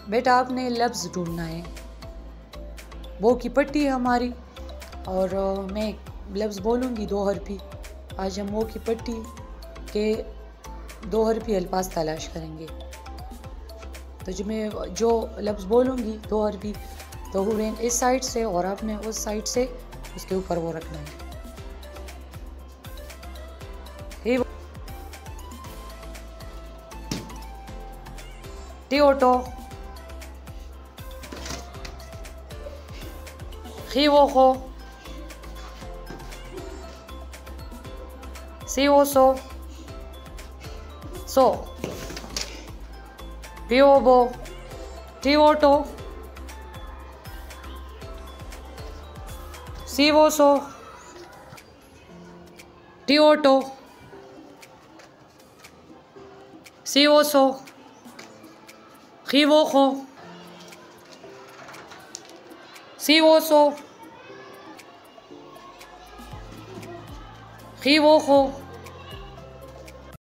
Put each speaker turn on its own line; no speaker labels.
बेटा आपने लफ्ज़ ढूंढना है। वो की पट्टी है हमारी और मैं लफ्ज़ बोलूँगी 2 हरफी। आज हम वो की पट्टी के 2 हरफी अल्फाज तलाश करेंगे। तो जो मैं जो लफ्ज़ बोलूँगी 2 हरफी, तो हुरैन इस साइड से और आपने उस साइड से उसके ऊपर वो रखना है। टीओटो, खीवोखो, सीओसो, सो, टीओबो, टीओटो, सीवोसो, टीओटो, सीओसो, खीवोखो, सीवोसो, खीवोखो,